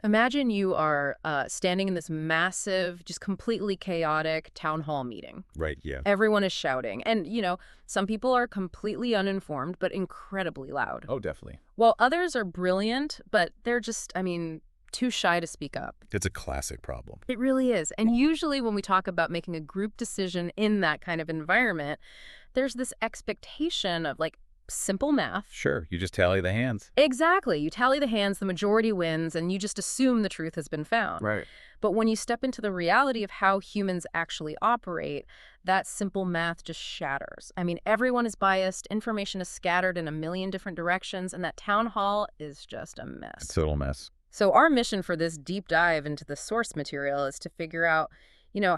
Imagine you are standing in this massive, just completely chaotic town hall meeting. Right, yeah. Everyone is shouting. And, some people are completely uninformed, but incredibly loud. Oh, definitely. While others are brilliant, but they're just, too shy to speak up. It's a classic problem. It really is. And usually when we talk about making a group decision in that kind of environment, there's this expectation of like simple math. Sure, you just tally the hands. Exactly. You tally the hands, the majority wins, and you just assume the truth has been found. Right. But when you step into the reality of how humans actually operate, that simple math just shatters. Everyone is biased, information is scattered in a million different directions, and that town hall is just a mess. It's a total mess. So our mission for this deep dive into the source material is to figure out,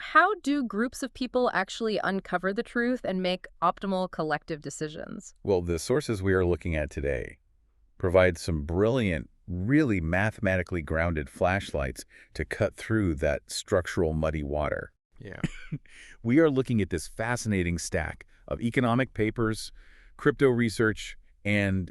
how do groups of people actually uncover the truth and make optimal collective decisions? Well, the sources we are looking at today provide some brilliant, really mathematically grounded flashlights to cut through that structural muddy water. Yeah. We are looking at this fascinating stack of economic papers, crypto research, and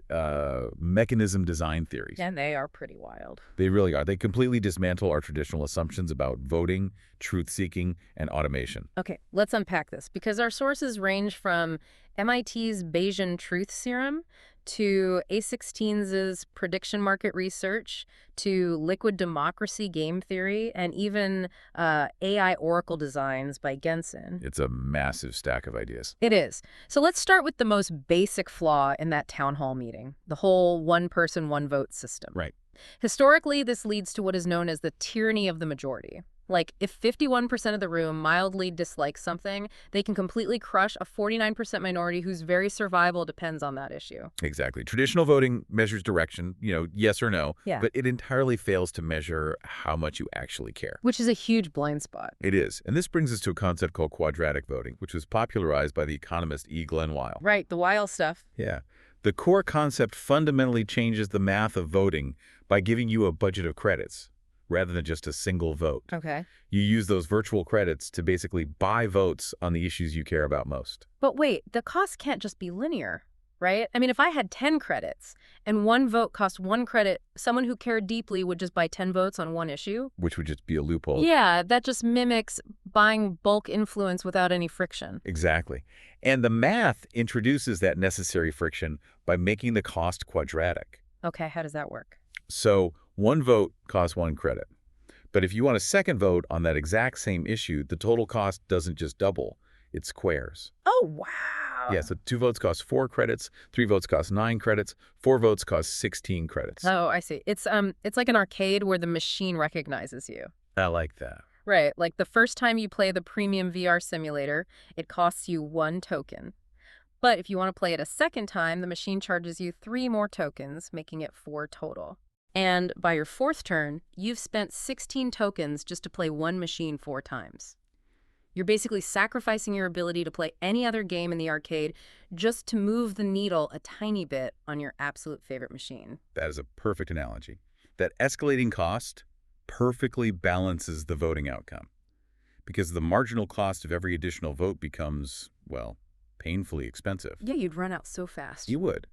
mechanism design theories. And they are pretty wild. They really are. They completely dismantle our traditional assumptions about voting, truth-seeking, and automation. Okay, let's unpack this, because our sources range from MIT's Bayesian truth serum to A16's prediction market research to liquid democracy game theory and even AI oracle designs by Gensen. It's a massive stack of ideas. It is. So let's start with the most basic flaw in that town hall meeting, the whole one person, one vote system. Right. Historically, this leads to what is known as the tyranny of the majority. Like, if 51% of the room mildly dislikes something, they can completely crush a 49% minority whose very survival depends on that issue. Exactly. Traditional voting measures direction, yes or no, Yeah. but it entirely fails to measure how much you actually care. Which is a huge blind spot. It is. And this brings us to a concept called quadratic voting, which was popularized by the economist E. Glenn Weil. Right, the wild stuff. Yeah. The core concept fundamentally changes the math of voting by giving you a budget of credits rather than just a single vote. Okay. You use those virtual credits to basically buy votes on the issues you care about most. But wait, the cost can't just be linear, right? If I had 10 credits and one vote cost 1 credit, someone who cared deeply would just buy 10 votes on one issue? Which would just be a loophole. Yeah, that just mimics buying bulk influence without any friction. Exactly. And the math introduces that necessary friction by making the cost quadratic. Okay, how does that work? So one vote costs 1 credit. But if you want a second vote on that exact same issue, the total cost doesn't just double, it squares. Oh, wow. Yeah, so 2 votes cost 4 credits, 3 votes cost 9 credits, 4 votes cost 16 credits. Oh, I see. It's like an arcade where the machine recognizes you. I like that. Right, like the first time you play the premium VR simulator, it costs you 1 token. But if you want to play it a second time, the machine charges you 3 more tokens, making it 4 total. And by your 4th turn, you've spent 16 tokens just to play one machine 4 times. You're basically sacrificing your ability to play any other game in the arcade just to move the needle a tiny bit on your absolute favorite machine. That is a perfect analogy. That escalating cost perfectly balances the voting outcome, because the marginal cost of every additional vote becomes, well, painfully expensive. Yeah, you'd run out so fast. You would.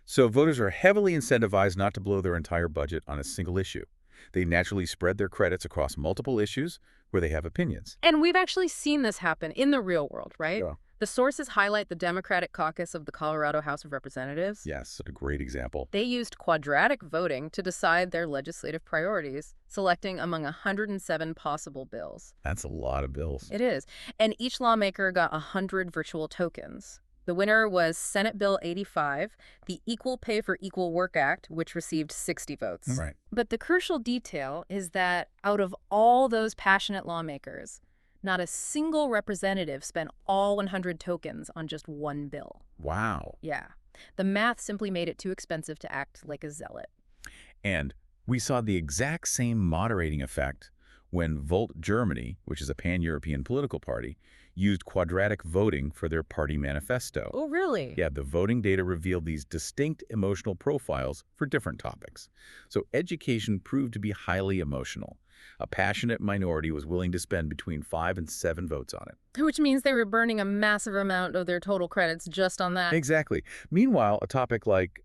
So voters are heavily incentivized not to blow their entire budget on a single issue. They naturally spread their credits across multiple issues where they have opinions. And we've actually seen this happen in the real world, right? Yeah. The sources highlight the Democratic caucus of the Colorado House of Representatives. Yes, a great example. They used quadratic voting to decide their legislative priorities, selecting among 107 possible bills. That's a lot of bills. It is. And each lawmaker got 100 virtual tokens. The winner was Senate Bill 85, the Equal Pay for Equal Work Act, which received 60 votes. Right. But the crucial detail is that out of all those passionate lawmakers, not a single representative spent all 100 tokens on just one bill. Wow. Yeah. The math simply made it too expensive to act like a zealot. And we saw the exact same moderating effect when Volt Germany, which is a pan-European political party, used quadratic voting for their party manifesto. Oh, really? Yeah, the voting data revealed these distinct emotional profiles for different topics. So education proved to be highly emotional. A passionate minority was willing to spend between 5 and 7 votes on it. Which means they were burning a massive amount of their total credits just on that. Exactly. Meanwhile, a topic like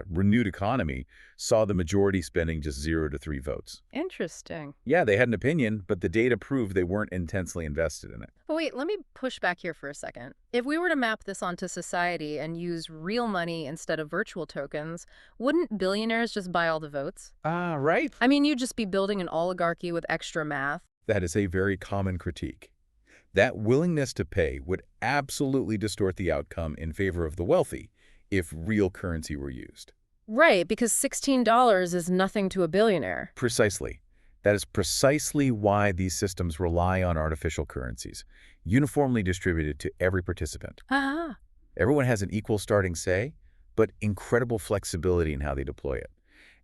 renewed economy saw the majority spending just 0 to 3 votes. Interesting. Yeah, they had an opinion, but the data proved they weren't intensely invested in it. But wait, let me push back here for a second. If we were to map this onto society and use real money instead of virtual tokens, wouldn't billionaires just buy all the votes? Right. I mean, you'd just be building an oligarchy with extra math. That is a very common critique. That willingness to pay would absolutely distort the outcome in favor of the wealthy if real currency were used. Right, because $16 is nothing to a billionaire. Precisely. That is precisely why these systems rely on artificial currencies, uniformly distributed to every participant. Ah, Everyone has an equal starting say, but incredible flexibility in how they deploy it.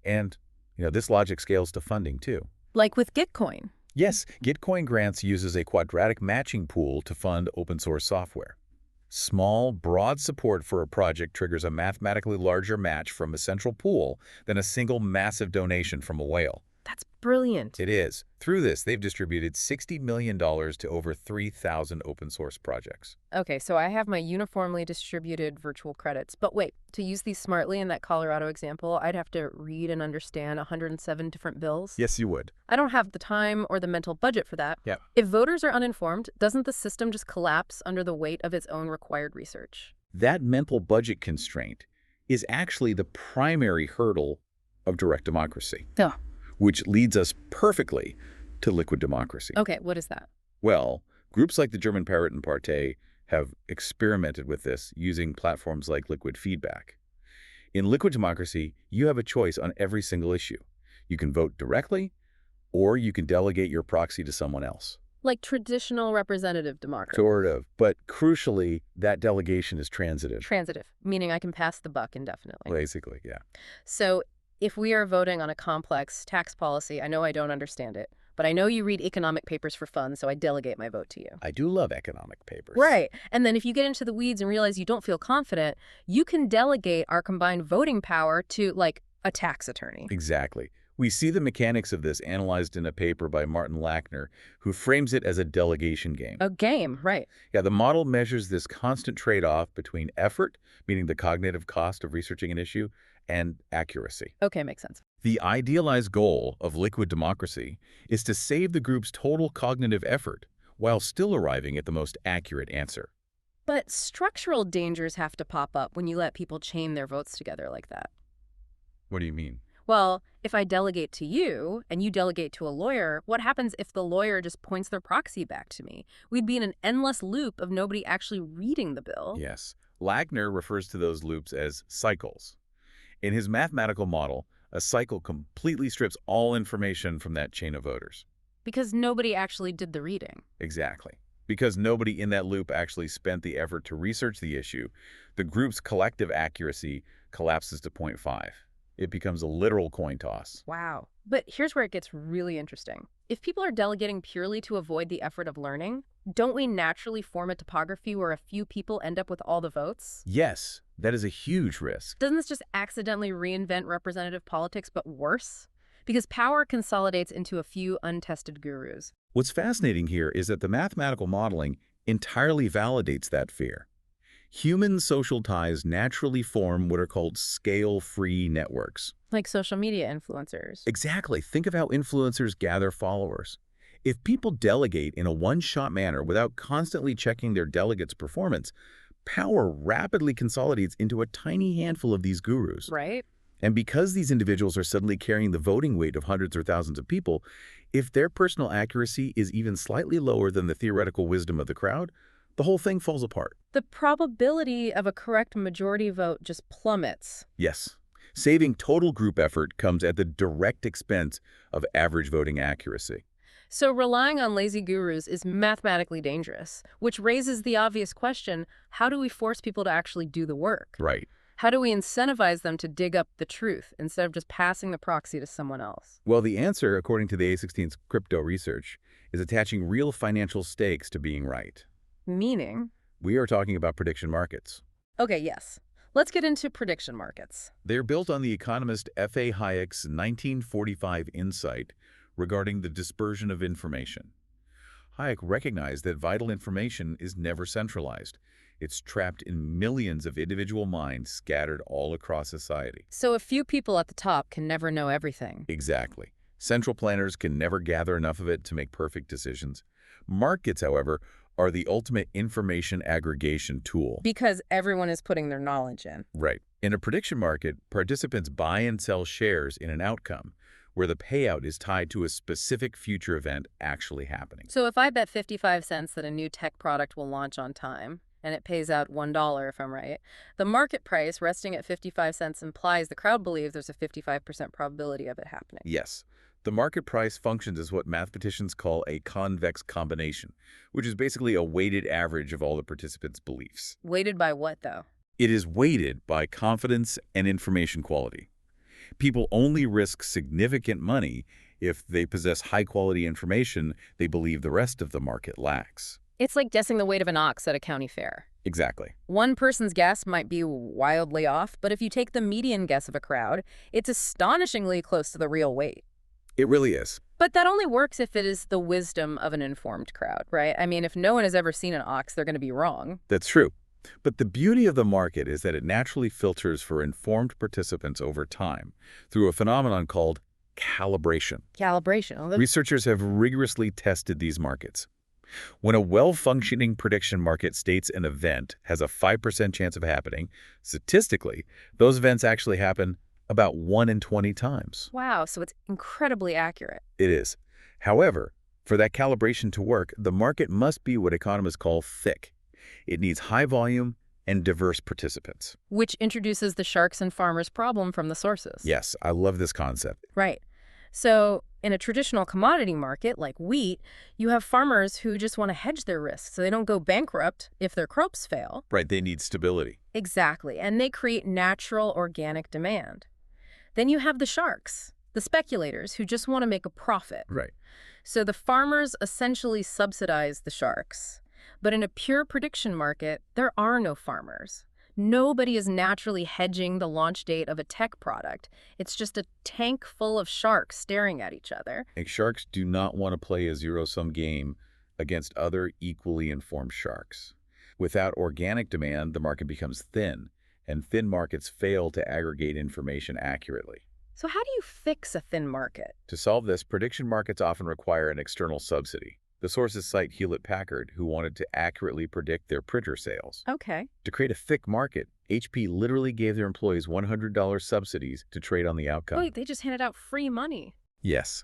And, this logic scales to funding, too. like with Gitcoin. Yes, Gitcoin Grants uses a quadratic matching pool to fund open-source software. Small, broad support for a project triggers a mathematically larger match from a central pool than a single massive donation from a whale. That's brilliant. It is. Through this, they've distributed $60 million to over 3,000 open-source projects. Okay, so I have my uniformly distributed virtual credits. But wait, to use these smartly in that Colorado example, I'd have to read and understand 107 different bills. Yes, you would. I don't have the time or the mental budget for that. Yeah. If voters are uninformed, doesn't the system just collapse under the weight of its own required research? That mental budget constraint is actually the primary hurdle of direct democracy. Oh. Which leads us perfectly to liquid democracy. Okay, what is that? Well, groups like the German Piratenpartei have experimented with this using platforms like liquid feedback. In liquid democracy, you have a choice on every single issue. You can vote directly, or you can delegate your proxy to someone else. Like traditional representative democracy. Sort of, but crucially, that delegation is transitive. Transitive, meaning I can pass the buck indefinitely. Basically, yeah. So if we are voting on a complex tax policy, I know I don't understand it, but I know you read economic papers for fun, so I delegate my vote to you. I do love economic papers. Right. And then if you get into the weeds and realize you don't feel confident, you can delegate our combined voting power to, like, a tax attorney. Exactly. We see the mechanics of this analyzed in a paper by Martin Lackner, who frames it as a delegation game. A game, right. Yeah, the model measures this constant trade-off between effort, meaning the cognitive cost of researching an issue, and accuracy. Okay, makes sense. The idealized goal of liquid democracy is to save the group's total cognitive effort while still arriving at the most accurate answer. But structural dangers have to pop up when you let people chain their votes together like that. What do you mean? Well, if I delegate to you and you delegate to a lawyer, what happens if the lawyer just points their proxy back to me? We'd be in an endless loop of nobody actually reading the bill. Yes. Lackner refers to those loops as cycles. In his mathematical model, a cycle completely strips all information from that chain of voters. Because nobody actually did the reading. Exactly. Because nobody in that loop actually spent the effort to research the issue, the group's collective accuracy collapses to 0.5. It becomes a literal coin toss. Wow. But here's where it gets really interesting. If people are delegating purely to avoid the effort of learning, don't we naturally form a topography where a few people end up with all the votes? Yes, that is a huge risk. Doesn't this just accidentally reinvent representative politics, but worse? Because power consolidates into a few untested gurus. What's fascinating here is that the mathematical modeling entirely validates that fear. Human social ties naturally form what are called scale-free networks. Like social media influencers. Exactly. Think of how influencers gather followers. If people delegate in a one-shot manner without constantly checking their delegates' performance, power rapidly consolidates into a tiny handful of these gurus. Right? And because these individuals are suddenly carrying the voting weight of hundreds or thousands of people, if their personal accuracy is even slightly lower than the theoretical wisdom of the crowd, the whole thing falls apart. The probability of a correct majority vote just plummets. Yes. Saving total group effort comes at the direct expense of average voting accuracy. So relying on lazy gurus is mathematically dangerous, which raises the obvious question, how do we force people to actually do the work? Right. How do we incentivize them to dig up the truth instead of just passing the proxy to someone else? Well, the answer, according to the A16's crypto research, is attaching real financial stakes to being right. Meaning? We are talking about prediction markets. Okay, yes. Let's get into prediction markets. They're built on the economist F.A. Hayek's 1945 insight regarding the dispersion of information. Hayek recognized that vital information is never centralized. It's trapped in millions of individual minds scattered all across society. So a few people at the top can never know everything. Exactly. Central planners can never gather enough of it to make perfect decisions. Markets, however, are the ultimate information aggregation tool. Because everyone is putting their knowledge in. Right. In a prediction market, participants buy and sell shares in an outcome where the payout is tied to a specific future event actually happening. So if I bet 55 cents that a new tech product will launch on time, and it pays out $1 if I'm right, the market price resting at 55 cents implies the crowd believes there's a 55% probability of it happening. Yes. The market price functions as what mathematicians call a convex combination, which is basically a weighted average of all the participants' beliefs. Weighted by what, though? It is weighted by confidence and information quality. People only risk significant money if they possess high-quality information they believe the rest of the market lacks. It's like guessing the weight of an ox at a county fair. Exactly. One person's guess might be wildly off, but if you take the median guess of a crowd, it's astonishingly close to the real weight. It really is. But that only works if it is the wisdom of an informed crowd, right? I mean, if no one has ever seen an ox, they're going to be wrong. That's true. But the beauty of the market is that it naturally filters for informed participants over time through a phenomenon called calibration. Calibration. Oh, Researchers have rigorously tested these markets. When a well-functioning prediction market states an event has a 5% chance of happening, statistically, those events actually happen about 1 in 20 times. wow, so it's incredibly accurate. It is. However, for that calibration to work, the market must be what economists call thick. It needs high volume and diverse participants. Which introduces the sharks and farmers problem from the sources. Yes, I love this concept. Right. So in a traditional commodity market like wheat, you have farmers who just want to hedge their risks so they don't go bankrupt if their crops fail. Right, they need stability. Exactly. And they create natural organic demand. Then you have the sharks, the speculators who just want to make a profit. Right. So the farmers essentially subsidize the sharks. But in a pure prediction market, there are no farmers. Nobody is naturally hedging the launch date of a tech product. It's just a tank full of sharks staring at each other. And sharks do not want to play a zero-sum game against other equally informed sharks. Without organic demand, the market becomes thin, and thin markets fail to aggregate information accurately. So how do you fix a thin market? To solve this, prediction markets often require an external subsidy. The sources cite Hewlett-Packard, who wanted to accurately predict their printer sales. Okay. To create a thick market, HP literally gave their employees $100 subsidies to trade on the outcome. Wait, they just handed out free money. Yes.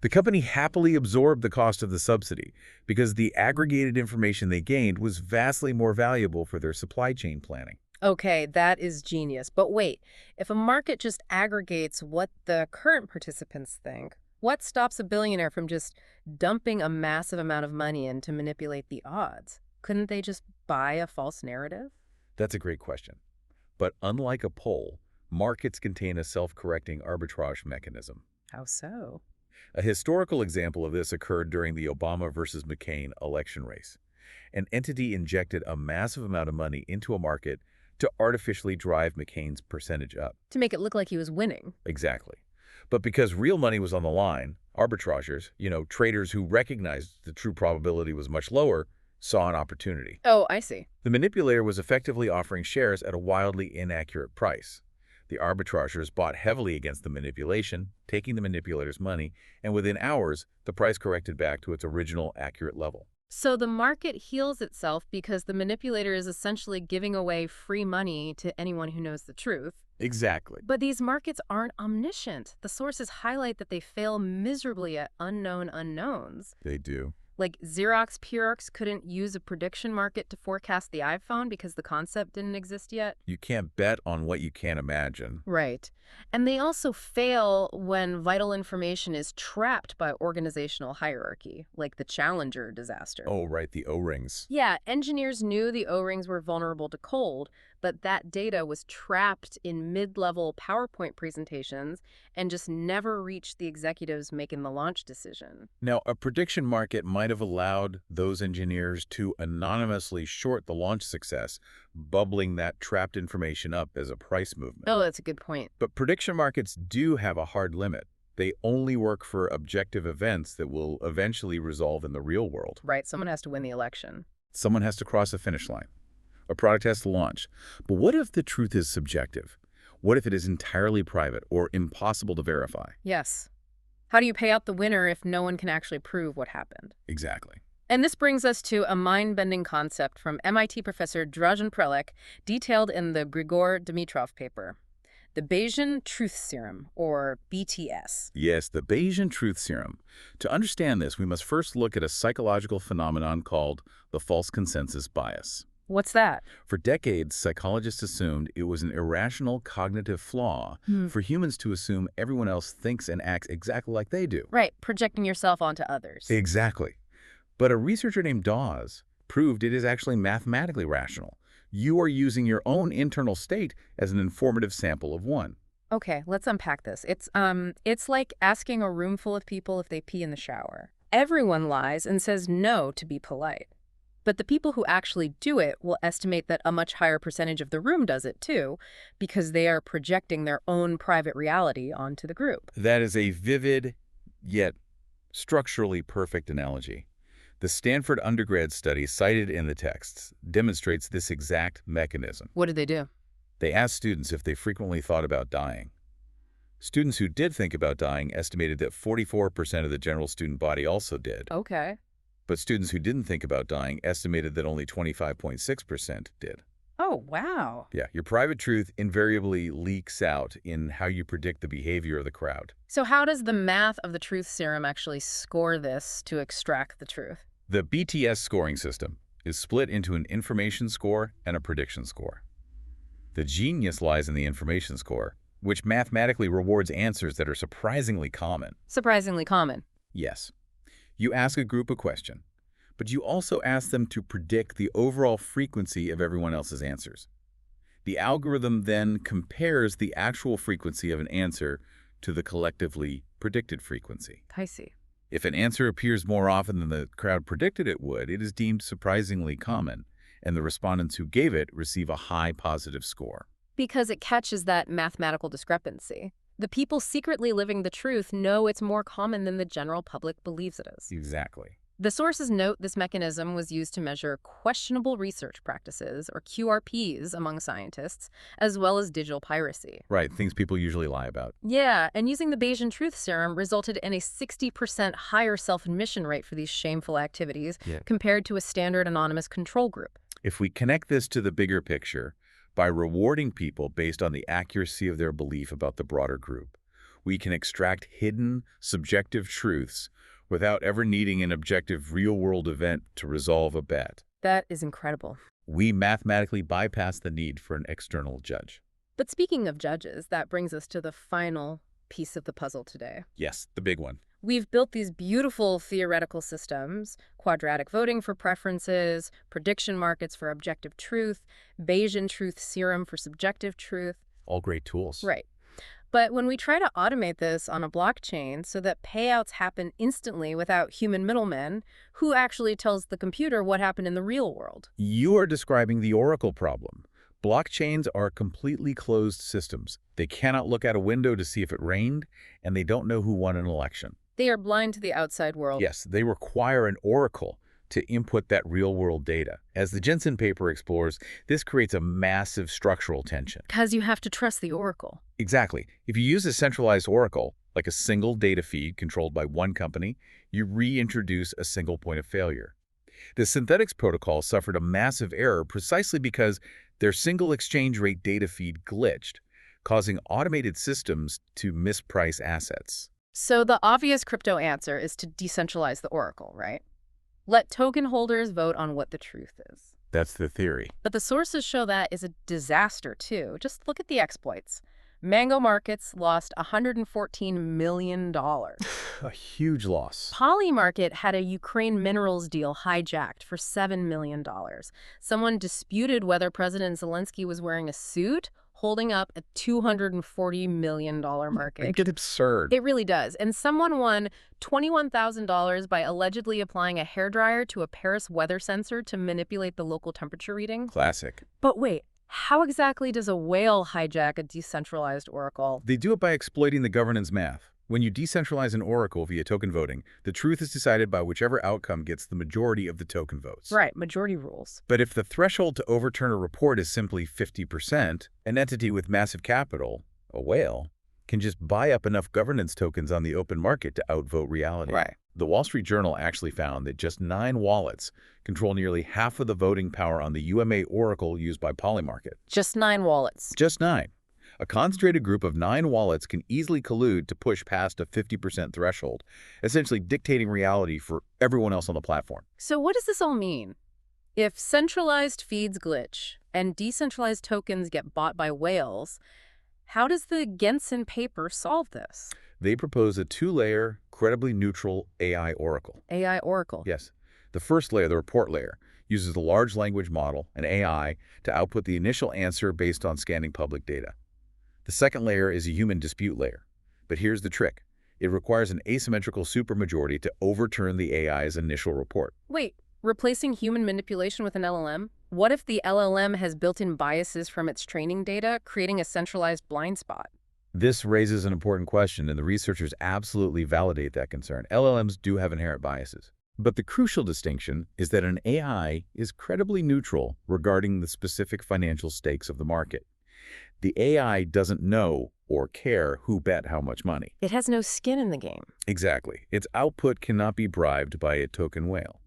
The company happily absorbed the cost of the subsidy because the aggregated information they gained was vastly more valuable for their supply chain planning. Okay, that is genius. But wait, if a market just aggregates what the current participants think, what stops a billionaire from just dumping a massive amount of money in to manipulate the odds? Couldn't they just buy a false narrative? That's a great question. But unlike a poll, markets contain a self-correcting arbitrage mechanism. How so? A historical example of this occurred during the Obama versus McCain election race. An entity injected a massive amount of money into a market to artificially drive McCain's percentage up. To make it look like he was winning. Exactly. But because real money was on the line, arbitrageurs, traders who recognized the true probability was much lower, saw an opportunity. Oh, I see. The manipulator was effectively offering shares at a wildly inaccurate price. The arbitrageurs bought heavily against the manipulation, taking the manipulator's money, and within hours, the price corrected back to its original accurate level. So the market heals itself because the manipulator is essentially giving away free money to anyone who knows the truth. Exactly. But these markets aren't omniscient. The sources highlight that they fail miserably at unknown unknowns. They do. Like Xerox PRX couldn't use a prediction market to forecast the iPhone because the concept didn't exist yet. You can't bet on what you can't imagine. Right. And they also fail when vital information is trapped by organizational hierarchy, like the Challenger disaster. Oh, right, the O-rings. Yeah, engineers knew the O-rings were vulnerable to cold, but that data was trapped in mid-level PowerPoint presentations and just never reached the executives making the launch decision. Now, a prediction market might have allowed those engineers to anonymously short the launch success, bubbling that trapped information up as a price movement. Oh, that's a good point. But prediction markets do have a hard limit. They only work for objective events that will eventually resolve in the real world. Right, someone has to win the election. Someone has to cross a finish line. A product has to launch. But what if the truth is subjective? What if it is entirely private or impossible to verify? Yes. How do you pay out the winner if no one can actually prove what happened? Exactly. And this brings us to a mind-bending concept from MIT professor Dražen Prelec, detailed in the Grigor Dimitrov paper. The Bayesian Truth Serum, or BTS. Yes, the Bayesian truth serum. To understand this, we must first look at a psychological phenomenon called the false consensus bias. What's that? For decades, psychologists assumed it was an irrational cognitive flaw for humans to assume everyone else thinks and acts exactly like they do. Right, projecting yourself onto others. Exactly. But a researcher named Dawes proved it is actually mathematically rational. You are using your own internal state as an informative sample of one. Okay, let's unpack this. It's like asking a room full of people if they pee in the shower. Everyone lies and says no to be polite. But the people who actually do it will estimate that a much higher percentage of the room does it too, because they are projecting their own private reality onto the group. That is a vivid, yet structurally perfect analogy. The Stanford undergrad study cited in the texts demonstrates this exact mechanism. What did they do? They asked students if they frequently thought about dying. Students who did think about dying estimated that 44% of the general student body also did. Okay. But students who didn't think about dying estimated that only 25.6% did. Oh, wow. Yeah, your private truth invariably leaks out in how you predict the behavior of the crowd. So how does the math of the truth serum actually score this to extract the truth? The BTS scoring system is split into an information score and a prediction score. The genius lies in the information score, which mathematically rewards answers that are surprisingly common. Surprisingly common. Yes. You ask a group a question, but you also ask them to predict the overall frequency of everyone else's answers. The algorithm then compares the actual frequency of an answer to the collectively predicted frequency. I see. If an answer appears more often than the crowd predicted it would, it is deemed surprisingly common, and the respondents who gave it receive a high positive score. Because it catches that mathematical discrepancy. The people secretly living the truth know it's more common than the general public believes it is. Exactly. The sources note this mechanism was used to measure questionable research practices, or QRPs, among scientists, as well as digital piracy. Right, things people usually lie about. Yeah, and using the Bayesian truth serum resulted in a 60% higher self-admission rate for these shameful activities compared to a standard anonymous control group. If we connect this to the bigger picture, by rewarding people based on the accuracy of their belief about the broader group, we can extract hidden, subjective truths without ever needing an objective real-world event to resolve a bet. That is incredible. We mathematically bypass the need for an external judge. But speaking of judges, that brings us to the final piece of the puzzle today. Yes, the big one. We've built these beautiful theoretical systems, quadratic voting for preferences, prediction markets for objective truth, Bayesian truth serum for subjective truth. All great tools. Right. But when we try to automate this on a blockchain so that payouts happen instantly without human middlemen, who actually tells the computer what happened in the real world? You are describing the Oracle problem. Blockchains are completely closed systems. They cannot look out a window to see if it rained, and they don't know who won an election. They are blind to the outside world. Yes, they require an oracle to input that real-world data. As the Jensen paper explores, this creates a massive structural tension. Because you have to trust the oracle. Exactly. If you use a centralized oracle, like a single data feed controlled by one company, you reintroduce a single point of failure. The Synthetics protocol suffered a massive error precisely because their single exchange rate data feed glitched, causing automated systems to misprice assets. So the obvious crypto answer is to decentralize the oracle, right? Let token holders vote on what the truth is. That's the theory. But the sources show that is a disaster, too. Just look at the exploits. Mango Markets lost $114 million. A huge loss. Polymarket had a Ukraine minerals deal hijacked for $7 million. Someone disputed whether President Zelensky was wearing a suit, holding up a $240 million market. It gets absurd. It really does. And someone won $21,000 by allegedly applying a hairdryer to a Paris weather sensor to manipulate the local temperature reading. Classic. But wait, how exactly does a whale hijack a decentralized oracle? They do it by exploiting the governance math. When you decentralize an oracle via token voting, the truth is decided by whichever outcome gets the majority of the token votes. Right, majority rules. But if the threshold to overturn a report is simply 50%, an entity with massive capital, a whale, can just buy up enough governance tokens on the open market to outvote reality. Right. The Wall Street Journal actually found that just 9 wallets control nearly half of the voting power on the UMA oracle used by Polymarket. Just 9 wallets. Just 9. A concentrated group of 9 wallets can easily collude to push past a 50% threshold, essentially dictating reality for everyone else on the platform. So what does this all mean? If centralized feeds glitch and decentralized tokens get bought by whales, how does the Gensen paper solve this? They propose a 2-layer, credibly neutral AI oracle. AI oracle. Yes. The first layer, the report layer, uses a large language model, an AI, to output the initial answer based on scanning public data. The second layer is a human dispute layer. But here's the trick. It requires an asymmetrical supermajority to overturn the AI's initial report. Wait, replacing human manipulation with an LLM? What if the LLM has built-in biases from its training data, creating a centralized blind spot? This raises an important question, and the researchers absolutely validate that concern. LLMs do have inherent biases. But the crucial distinction is that an AI is credibly neutral regarding the specific financial stakes of the market. The AI doesn't know or care who bet how much money. It has no skin in the game. Exactly. Its output cannot be bribed by a token whale.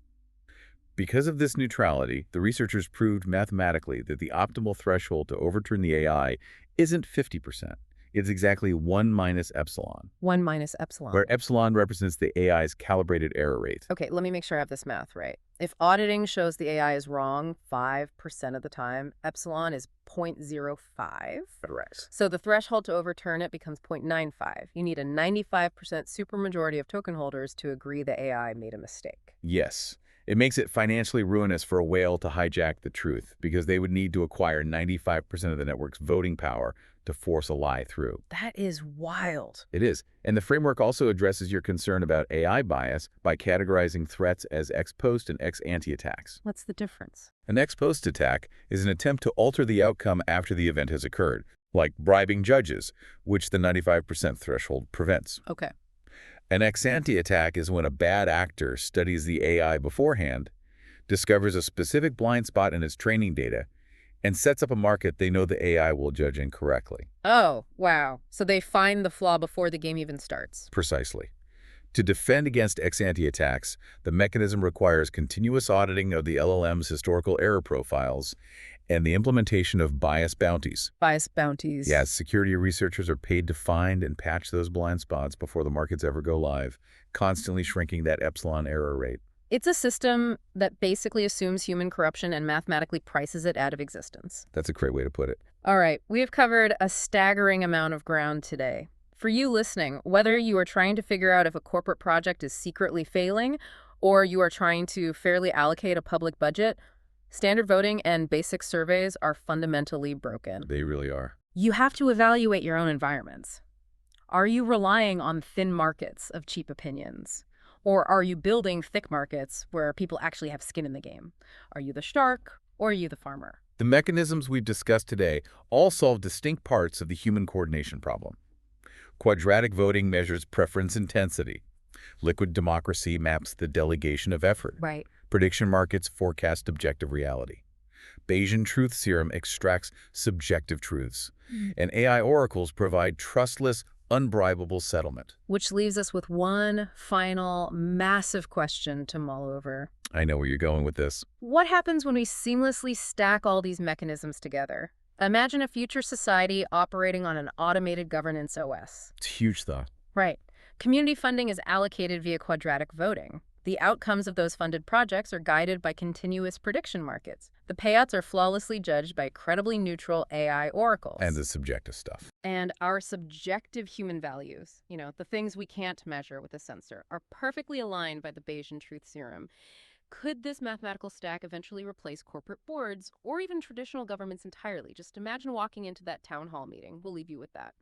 Because of this neutrality, the researchers proved mathematically that the optimal threshold to overturn the AI isn't 50%. It's exactly 1 minus epsilon. 1 minus epsilon. Where epsilon represents the AI's calibrated error rate. Okay, let me make sure I have this math right. If auditing shows the AI is wrong 5% of the time, epsilon is 0.05. Correct. So the threshold to overturn it becomes 0.95. You need a 95% supermajority of token holders to agree the AI made a mistake. Yes. It makes it financially ruinous for a whale to hijack the truth because they would need to acquire 95% of the network's voting power to force a lie through. That is wild. It is. And the framework also addresses your concern about AI bias by categorizing threats as ex post and ex ante attacks. What's the difference? An ex post attack is an attempt to alter the outcome after the event has occurred, like bribing judges, which the 95% threshold prevents. Okay. An ex ante attack is when a bad actor studies the AI beforehand, discovers a specific blind spot in its training data, and sets up a market they know the AI will judge incorrectly. Oh, wow. So they find the flaw before the game even starts. Precisely. To defend against ex-ante attacks, the mechanism requires continuous auditing of the LLM's historical error profiles and the implementation of bias bounties. Bias bounties. Yes, security researchers are paid to find and patch those blind spots before the markets ever go live, constantly shrinking that epsilon error rate. It's a system that basically assumes human corruption and mathematically prices it out of existence. That's a great way to put it. All right, we have covered a staggering amount of ground today. For you listening, whether you are trying to figure out if a corporate project is secretly failing or you are trying to fairly allocate a public budget, standard voting and basic surveys are fundamentally broken. They really are. You have to evaluate your own environments. Are you relying on thin markets of cheap opinions? Or are you building thick markets where people actually have skin in the game? Are you the shark or are you the farmer? The mechanisms we've discussed today all solve distinct parts of the human coordination problem. Quadratic voting measures preference intensity. Liquid democracy maps the delegation of effort. Right. Prediction markets forecast objective reality. Bayesian truth serum extracts subjective truths. And AI oracles provide trustless, unbribable settlement. Which leaves us with one final massive question to mull over. I know where you're going with this. What happens when we seamlessly stack all these mechanisms together? Imagine a future society operating on an automated governance OS. It's a huge thought. Right. Community funding is allocated via quadratic voting. The outcomes of those funded projects are guided by continuous prediction markets. The payouts are flawlessly judged by credibly neutral AI oracles. And the subjective stuff. And our subjective human values, the things we can't measure with a sensor, are perfectly aligned by the Bayesian truth serum. Could this mathematical stack eventually replace corporate boards or even traditional governments entirely? Just imagine walking into that town hall meeting. We'll leave you with that.